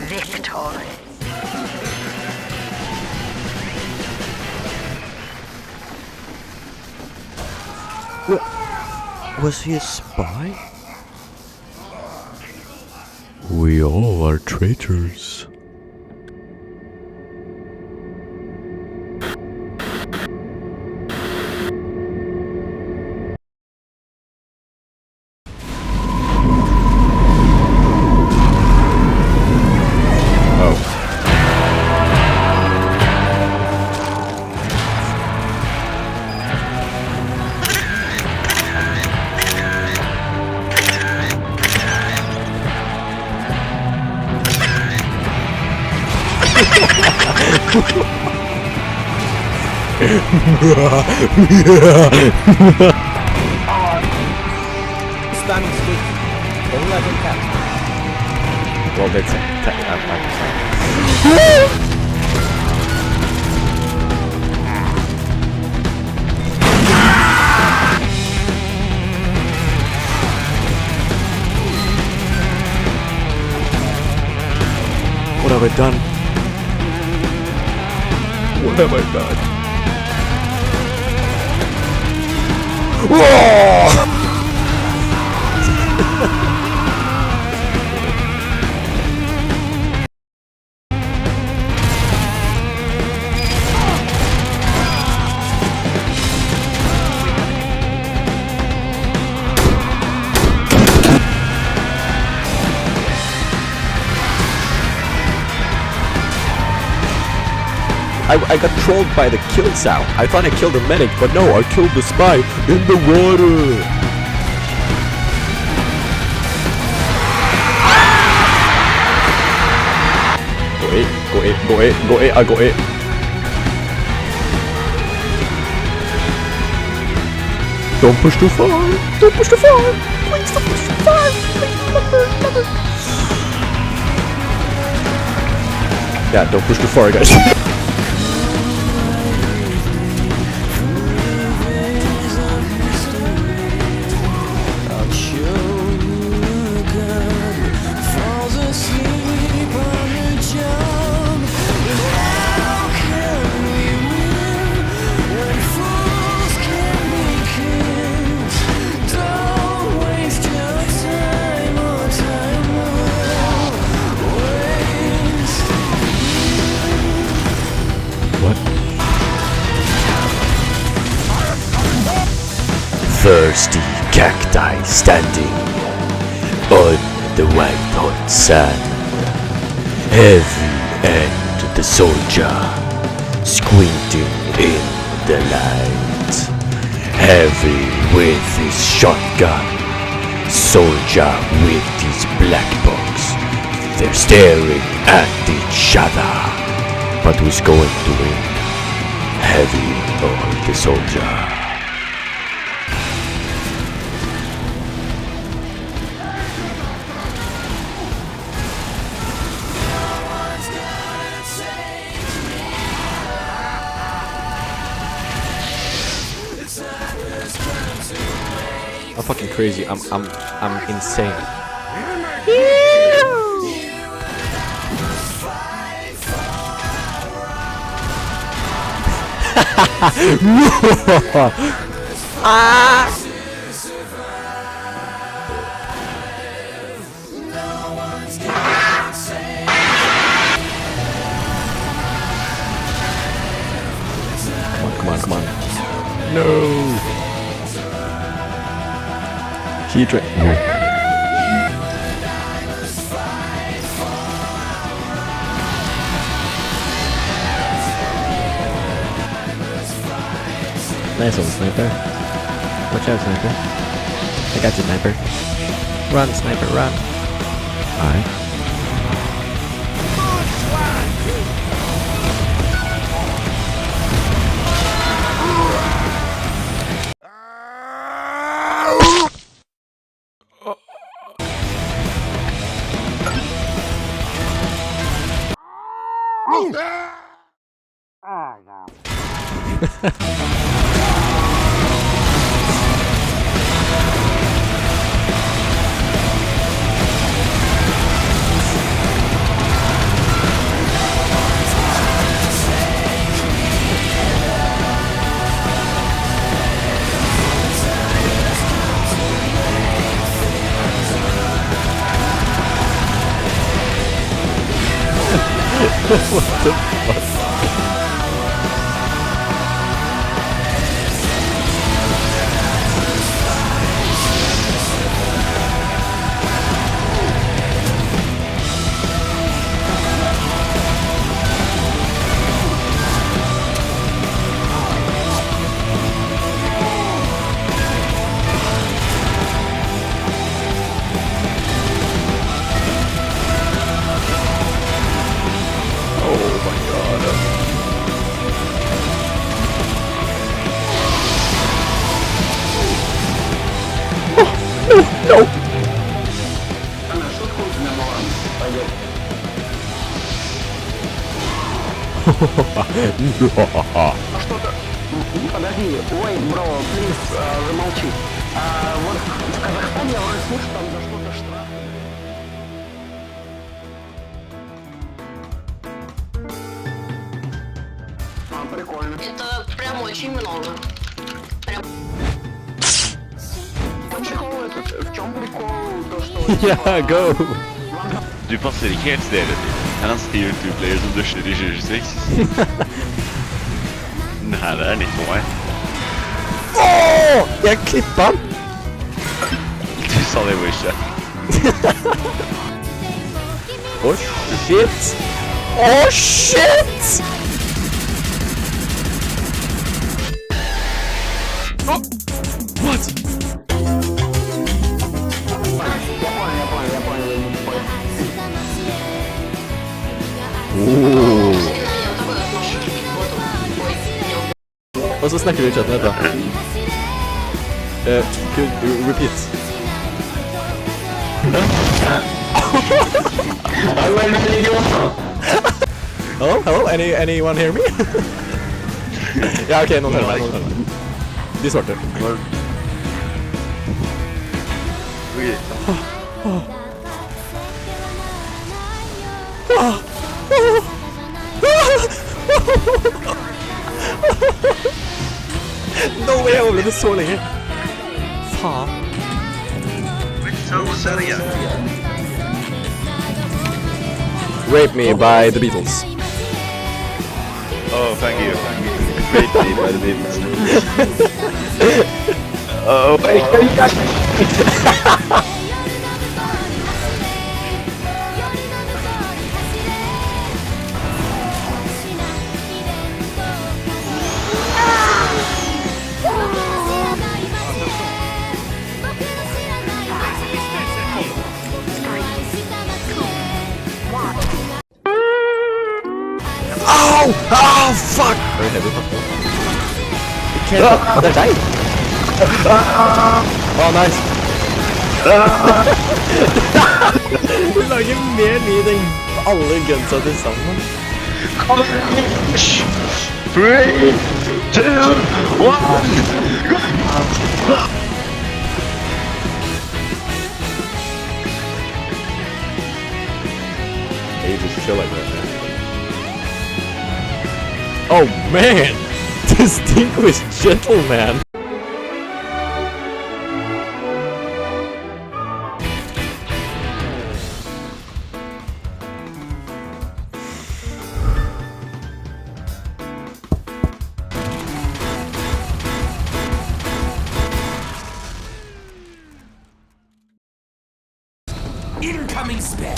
victory. What? Was he a spy? We all are traitors. Spamming stick. 11 taps. Well, that's it. What have I done? What have I done? I got trolled by the kill sound. I thought I killed a medic, but no, I killed the spy in the water. Go A, I go A. Don't push too far. Don't push too far. Please don't push too far. Please, never. Yeah, don't push too far, guys. Thirsty cacti standing on the white hot sand. Heavy and the soldier squinting in the light. Heavy with his shotgun, soldier with his black box. They're staring at each other. But who's going to win? Heavy or the soldier? I'm fucking crazy. I'm insane. Come on. No. He drank. Nice one, sniper. Watch out, sniper. I got you, sniper. Run, sniper, run. Alright. What the fuck? Что-то... Подожди, ой, бро, плиз, замолчи. Вот в Казахстане я уже слышу, там за что-то штраф. Прикольно. Это прям очень много. Прям. В чем прикол? То, что... Yeah, go! Du passer ikke helt stedet. En av de YouTube-player som dusjer i 2026. Den her er litt for meg. Åh! Jeg klippet han! Du sa det jo ikke. Oh shit! Oh shit! Oh. What? Я понял. Og så snakker vi i chatten etterpå. Could you repeat? Hello? Anyone hear me? Ja, ok, noen hører meg. De svarte. No way, jeg overlevde så lenge. Faen. Rape Me by the Beatles. Oh, thank you. Great day by the Beatles. Oh, Ow! Oh, fuck! Very heavy, fuck. You can't... They're dying. Oh, nice. Du lager mer lyd enn alle gunsa til sammen. 3, 2, 1, Hey, you just chill like that, man. Oh, man! Distinguished gentleman! Incoming spare.